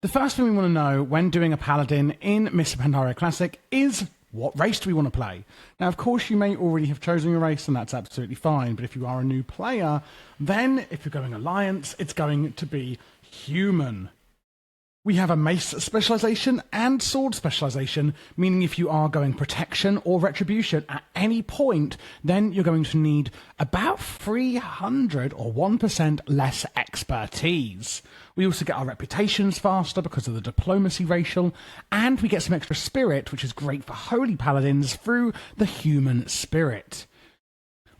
The first thing we want to know when doing a Paladin in Mr. Pandaria Classic is what race do we want to play? Now, of course, you may already have chosen your race, and that's absolutely fine. But if you are a new player, then if you're going Alliance, it's going to be human. We have a mace specialization and sword specialization, meaning if you are going protection or retribution at any point, then you're going to need about 300 or 1% less expertise. We also get our reputations faster because of the diplomacy racial, and we get some extra spirit, which is great for holy paladins through the human spirit.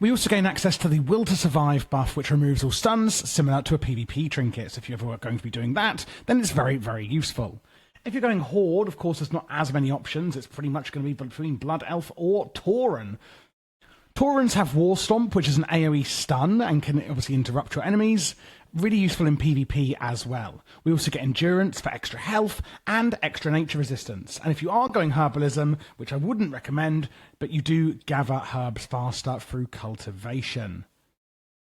We also gain access to the Will to Survive buff, which removes all stuns, similar to a PvP trinket. So if you're ever going to be doing that, then it's very, very useful. If you're going Horde, of course, there's not as many options. It's pretty much going to be between Blood Elf or Tauren. Taurens have War Stomp, which is an AoE stun and can obviously interrupt your enemies. Really useful in PvP as well. We also get Endurance for extra health and extra nature resistance. And if you are going Herbalism, which I wouldn't recommend, but you do gather herbs faster through cultivation.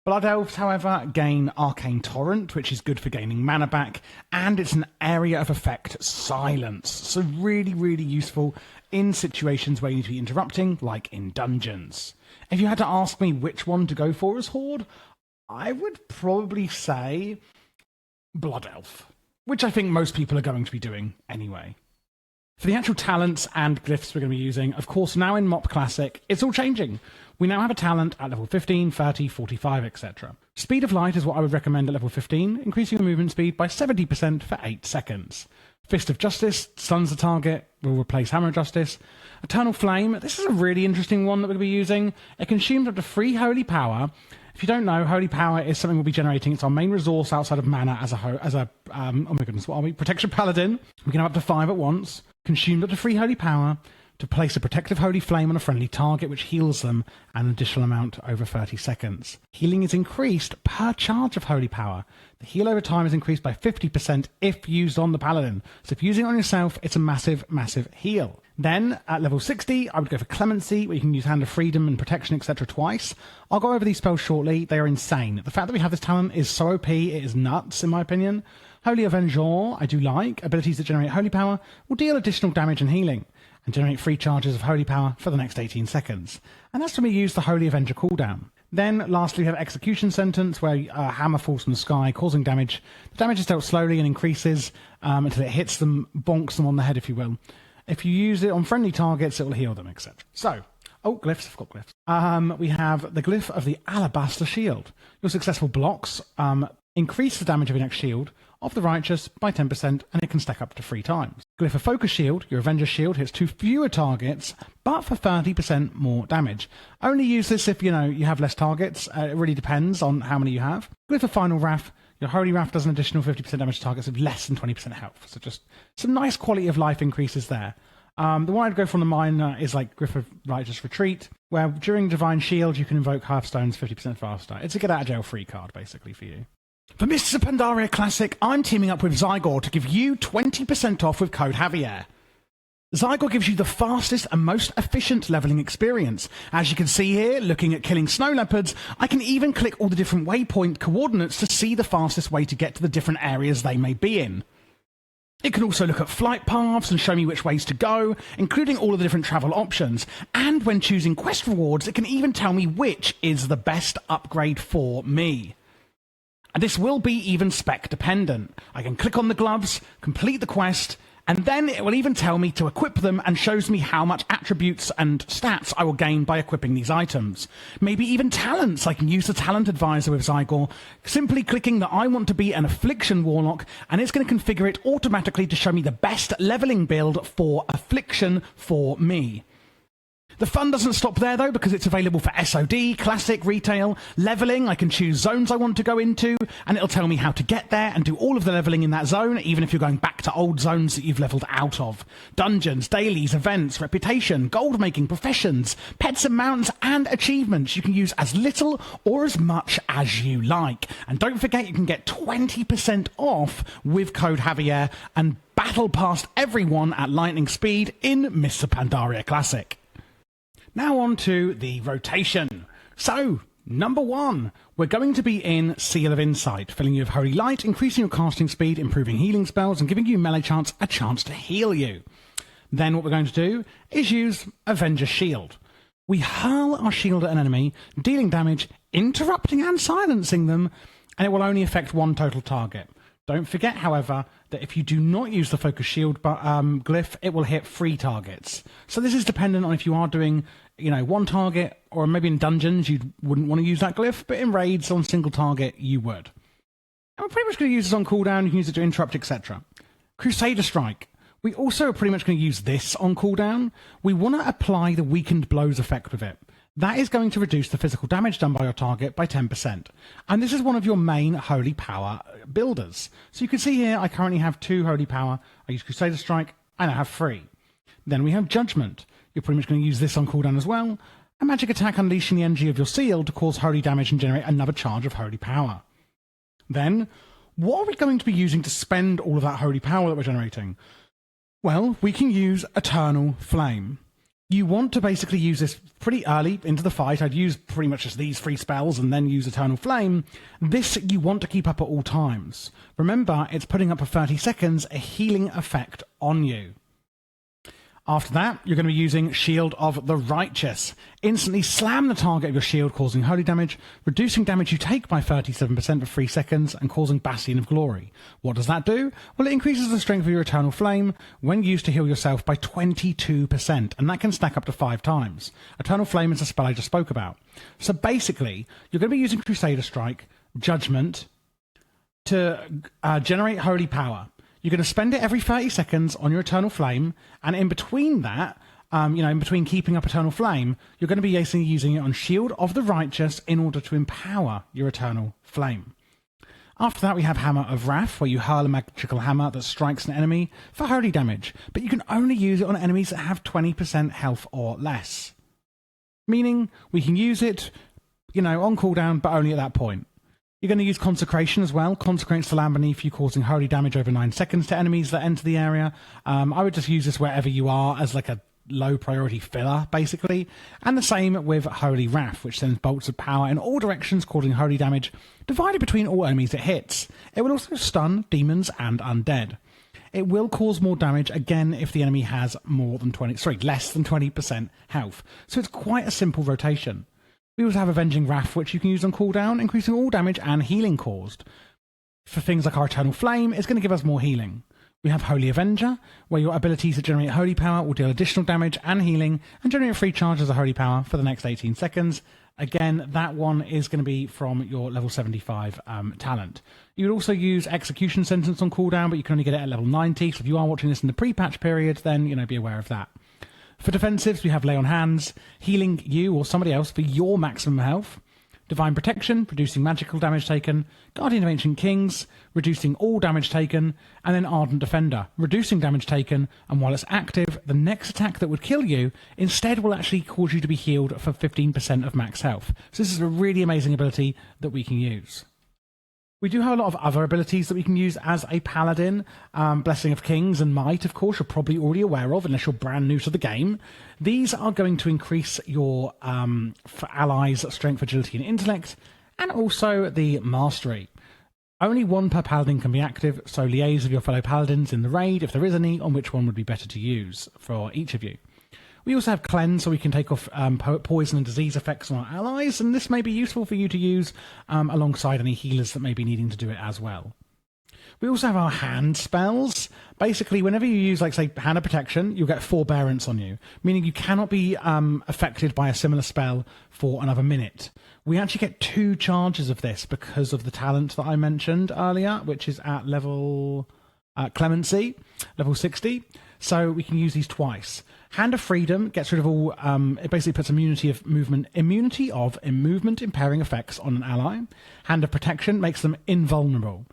Blood Elves, however, gain Arcane Torrent, which is good for gaining mana back, and it's an area of effect silence. So really, really useful in situations where you need to be interrupting, like in dungeons. If you had to ask me which one to go for as Horde, I would probably say Blood Elf, which I think most people are going to be doing anyway. For the actual talents and glyphs we're going to be using, of course, now in MoP Classic, it's all changing. We now have a talent at level 15, 30, 45, etc. Speed of Light is what I would recommend at level 15, increasing your movement speed by 70% for 8 seconds. Fist of Justice stuns the target, will replace Hammer of Justice. Eternal Flame, this is a really interesting one that we're going to be using. It consumes up to 3 holy power. If you don't know, holy power is something we'll be generating. It's our main resource outside of mana as a oh my goodness, what are we? Protection Paladin. We can have up to 5 at once. Consumed up to 3 holy power to place a protective holy flame on a friendly target, which heals them an additional amount over 30 seconds. Healing is increased per charge of holy power. The heal over time is increased by 50% if used on the Paladin. So if using it on yourself, it's a massive, massive heal. Then, at level 60, I would go for Clemency, where you can use Hand of Freedom and Protection, etc. twice. I'll go over these spells shortly. They are insane. The fact that we have this talent is so OP, it is nuts, in my opinion. Holy Avenger, I do like. Abilities that generate holy power will deal additional damage and healing, and generate 3 charges of holy power for the next 18 seconds. And that's when we use the Holy Avenger cooldown. Then, lastly, we have Execution Sentence, where a hammer falls from the sky, causing damage. The damage is dealt slowly and increases until it hits them, bonks them on the head, if you will. If you use it on friendly targets, it will heal them, etc. So, glyphs, I've got glyphs. We have the Glyph of the Alabaster Shield. Your successful blocks increase the damage of your next shield of the Righteous by 10%, and it can stack up to 3 times. Glyph of Focus Shield, your Avenger Shield, hits 2 fewer targets, but for 30% more damage. Only use this if, you have less targets. It really depends on how many you have. Glyph of Final Wrath, your Holy Wrath does an additional 50% damage to targets with less than 20% health. So just some nice quality of life increases there. The one I'd go for on the minor is like Glyph of Righteous Retreat, where during Divine Shield you can invoke Hearthstones 50% faster. It's a get out of jail free card, basically, for you. For Mr. Pandaria Classic, I'm teaming up with Zygor to give you 20% off with code Javier. Zygor gives you the fastest and most efficient leveling experience. As you can see here, looking at killing snow leopards, I can even click all the different waypoint coordinates to see the fastest way to get to the different areas they may be in. It can also look at flight paths and show me which ways to go, including all of the different travel options. And when choosing quest rewards, it can even tell me which is the best upgrade for me. And this will be even spec dependent. I can click on the gloves, complete the quest, and then it will even tell me to equip them and shows me how much attributes and stats I will gain by equipping these items. Maybe even talents. I can use the Talent Advisor with Zygor, simply clicking that I want to be an Affliction Warlock, and it's going to configure it automatically to show me the best leveling build for Affliction for me. The fun doesn't stop there, though, because it's available for SOD, Classic, Retail, Leveling. I can choose zones I want to go into, and it'll tell me how to get there and do all of the leveling in that zone, even if you're going back to old zones that you've leveled out of. Dungeons, dailies, events, reputation, gold making, professions, pets and mounts, and achievements. You can use as little or as much as you like. And don't forget, you can get 20% off with code Javier and battle past everyone at lightning speed in Mr. Pandaria Classic. Now on to the rotation. So, Number 1, we're going to be in Seal of Insight, filling you with Holy Light, increasing your casting speed, improving healing spells, and giving you melee chance a chance to heal you. Then what we're going to do is use Avenger's Shield. We hurl our shield at an enemy, dealing damage, interrupting and silencing them, and it will only affect one total target. Don't forget, however, that if you do not use the focus shield glyph, it will hit 3 targets. So this is dependent on if you are doing, one target, or maybe in dungeons you wouldn't want to use that glyph, but in raids on single target you would. And we're pretty much going to use this on cooldown. You can use it to interrupt, etc. Crusader Strike. We also are pretty much going to use this on cooldown. We want to apply the weakened blows effect with it. That is going to reduce the physical damage done by your target by 10%. And this is one of your main Holy Power builders. So you can see here, I currently have 2 Holy Power. I use Crusader Strike, and I have 3. Then we have Judgment. You're pretty much going to use this on cooldown as well. A magic attack unleashing the energy of your seal to cause holy damage and generate another charge of Holy Power. Then, what are we going to be using to spend all of that Holy Power that we're generating? Well, we can use Eternal Flame. You want to basically use this pretty early into the fight. I'd use pretty much just these 3 spells and then use Eternal Flame. This you want to keep up at all times. Remember, it's putting up for 30 seconds a healing effect on you. After that, you're going to be using Shield of the Righteous. Instantly slam the target of your shield, causing holy damage, reducing damage you take by 37% for 3 seconds, and causing Bastion of Glory. What does that do? Well, it increases the strength of your Eternal Flame when used to heal yourself by 22%, and that can stack up to 5 times. Eternal Flame is the spell I just spoke about. So basically, you're going to be using Crusader Strike, Judgment, to generate Holy Power. You're going to spend it every 30 seconds on your Eternal Flame, and in between that, in between keeping up Eternal Flame, you're going to be basically using it on Shield of the Righteous in order to empower your Eternal Flame. After that, we have Hammer of Wrath, where you hurl a magical hammer that strikes an enemy for holy damage, but you can only use it on enemies that have 20% health or less. Meaning, we can use it, on cooldown, but only at that point. You're going to use Consecration as well. Consecrates the land beneath you, causing holy damage over 9 seconds to enemies that enter the area. I would just use this wherever you are as like a low priority filler, basically. And the same with Holy Wrath, which sends bolts of power in all directions, causing holy damage, divided between all enemies it hits. It will also stun demons and undead. It will cause more damage, again, if the enemy has less than 20% health. So it's quite a simple rotation. We also have Avenging Wrath, which you can use on cooldown, increasing all damage and healing caused. For things like our Eternal Flame, it's going to give us more healing. We have Holy Avenger, where your ability to generate Holy Power will deal additional damage and healing, and generate 3 charges of Holy Power for the next 18 seconds. Again, that one is going to be from your level 75 talent. You would also use Execution Sentence on cooldown, but you can only get it at level 90, so if you are watching this in the pre-patch period, then, be aware of that. For defensives, we have Lay on Hands, healing you or somebody else for your maximum health. Divine Protection, reducing magical damage taken. Guardian of Ancient Kings, reducing all damage taken. And then Ardent Defender, reducing damage taken. And while it's active, the next attack that would kill you instead will actually cause you to be healed for 15% of max health. So this is a really amazing ability that we can use. We do have a lot of other abilities that we can use as a Paladin. Blessing of Kings and Might, of course, you're probably already aware of, unless you're brand new to the game. These are going to increase your for allies' strength, agility, and intellect, and also the Mastery. Only one per Paladin can be active, so liaise with your fellow Paladins in the raid, if there is any, on which one would be better to use for each of you. We also have Cleanse, so we can take off poison and disease effects on our allies, and this may be useful for you to use alongside any healers that may be needing to do it as well. We also have our hand spells. Basically, whenever you use, say, Hand of Protection, you'll get Forbearance on you, meaning you cannot be affected by a similar spell for another minute. We actually get 2 charges of this because of the talent that I mentioned earlier, which is at level Clemency, level 60. So we can use these twice. Hand of Freedom gets rid of all, it basically puts immunity of movement impairing effects on an ally. Hand of Protection makes them invulnerable.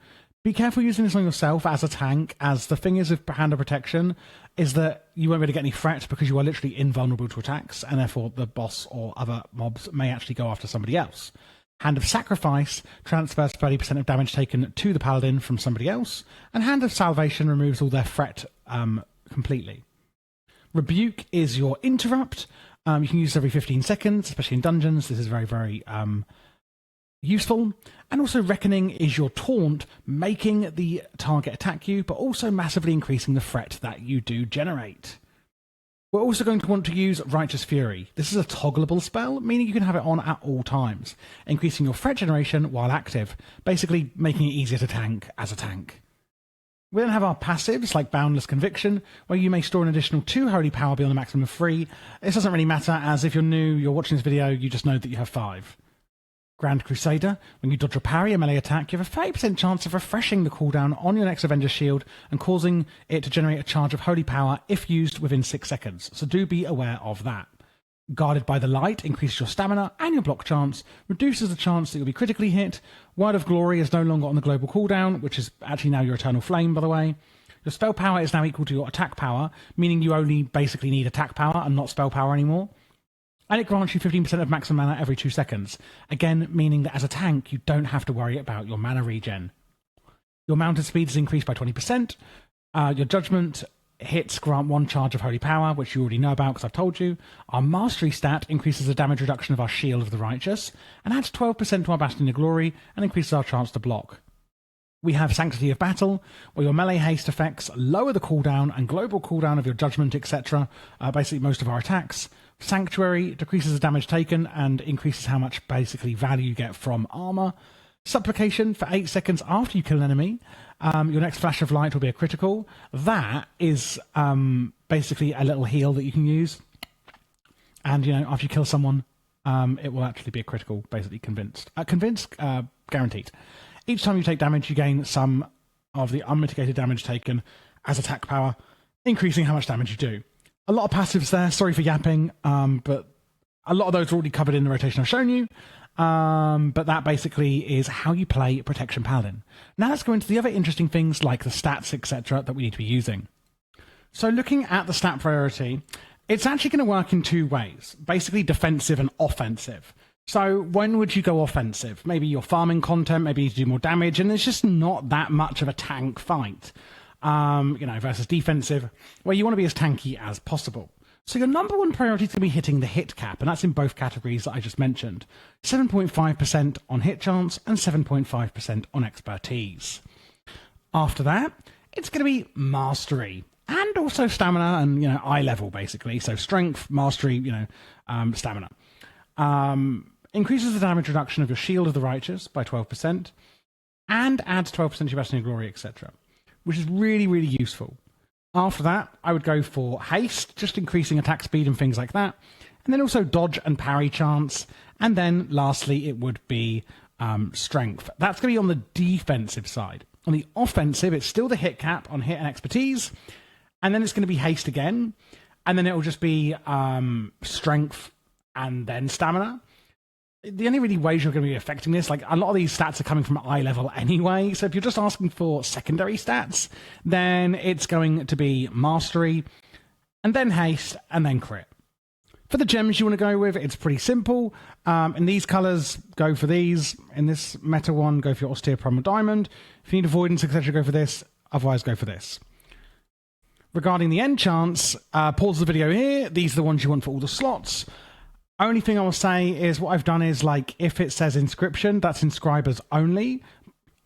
Be careful using this on yourself as a tank, as the thing is with Hand of Protection is that you won't really get any threat because you are literally invulnerable to attacks, and therefore the boss or other mobs may actually go after somebody else. Hand of Sacrifice transfers 30% of damage taken to the Paladin from somebody else, and Hand of Salvation removes all their threat completely. Rebuke is your interrupt. You can use this every 15 seconds, especially in dungeons. This is very, very useful. And also Reckoning is your taunt, making the target attack you, but also massively increasing the threat that you do generate. We're also going to want to use Righteous Fury. This is a toggleable spell, meaning you can have it on at all times, increasing your threat generation while active, basically making it easier to tank as a tank. We then have our passives, like Boundless Conviction, where you may store an additional 2 holy power beyond a maximum of 3. This doesn't really matter, as if you're new, you're watching this video, you just know that you have 5. Grand Crusader, when you dodge or parry a melee attack, you have a 30% chance of refreshing the cooldown on your next Avenger's Shield and causing it to generate a charge of holy power if used within 6 seconds, so do be aware of that. Guarded by the Light increases your stamina and your block chance, reduces the chance that you'll be critically hit. Word of Glory is no longer on the global cooldown, which is actually now your Eternal Flame, by the way. Your spell power is now equal to your attack power, meaning you only basically need attack power and not spell power anymore. And it grants you 15% of maximum mana every 2 seconds, again meaning that as a tank you don't have to worry about your mana regen. Your mounted speed is increased by 20%. Your judgment hits grant 1 charge of holy power, which you already know about because I've told you. Our mastery stat increases the damage reduction of our Shield of the Righteous and adds 12% to our Bastion of Glory and increases our chance to block. We have Sanctity of Battle, where your melee haste effects lower the cooldown and global cooldown of your judgment, etc. Basically most of our attacks. Sanctuary decreases the damage taken and increases how much basically value you get from armor. Supplication for 8 seconds after you kill an enemy. Your next flash of light will be a critical. That is basically a little heal that you can use. And, after you kill someone, it will actually be a critical, basically convinced. Guaranteed. Each time you take damage, you gain some of the unmitigated damage taken as attack power, increasing how much damage you do. A lot of passives there. Sorry for yapping, but a lot of those are already covered in the rotation I've shown you. But that basically is how you play Protection Paladin. Now let's go into the other interesting things like the stats, etc. that we need to be using. So looking at the stat priority, it's actually going to work in 2 ways, basically defensive and offensive. So when would you go offensive? Maybe you're farming content, maybe you need to do more damage, and it's just not that much of a tank fight. Versus defensive, where you want to be as tanky as possible. So your number 1 priority is going to be hitting the hit cap, and that's in both categories that I just mentioned. 7.5% on hit chance and 7.5% on expertise. After that, it's going to be mastery, and also stamina and, eye level, basically. So strength, mastery, stamina. Increases the damage reduction of your Shield of the Righteous by 12%, and adds 12% to your Bastion of Glory, etc. Which is really, really useful. After that, I would go for haste, just increasing attack speed and things like that. And then also dodge and parry chance. And then lastly, it would be strength. That's going to be on the defensive side. On the offensive, it's still the hit cap on hit and expertise. And then it's going to be haste again. And then it will just be strength and then stamina. The only really ways you're going to be affecting this, like a lot of these stats are coming from eye level anyway. So if you're just asking for secondary stats, then it's going to be mastery and then haste and then crit. For the gems you want to go with, it's pretty simple. In these colors, go for these. In this meta one, go for your austere primal diamond. If you need avoidance, etc., go for this. Otherwise, go for this. Regarding the enchants, pause the video here. These are the ones you want for all the slots. Only thing I will say is what I've done is, like, if it says inscription, that's inscribers only.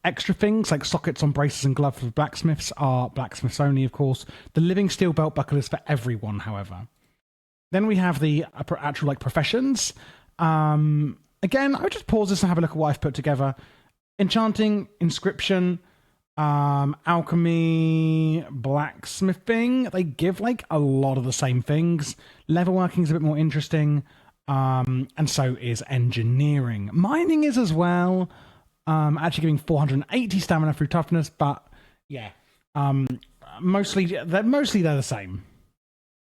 Extra things like sockets on braces and gloves for blacksmiths are blacksmiths only, of course. The living steel belt buckle is for everyone, however. Then we have the actual, professions. Again, I would just pause this and have a look at what I've put together. Enchanting, inscription, alchemy, blacksmithing. They give, a lot of the same things. Leatherworking is a bit more interesting. And so is engineering. Mining is as well. Actually giving 480 stamina through toughness, but yeah, mostly they're the same.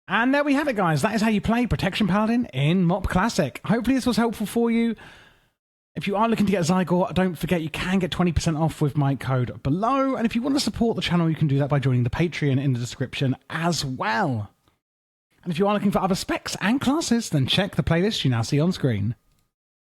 And there we have it, guys. That is how you play Protection Paladin in MoP Classic. Hopefully this was helpful for you. If you are looking to get Zygor, don't forget you can get 20% off with my code below. And if you want to support the channel, you can do that by joining the Patreon in the description as well. And if you are looking for other specs and classes, then check the playlist you now see on screen.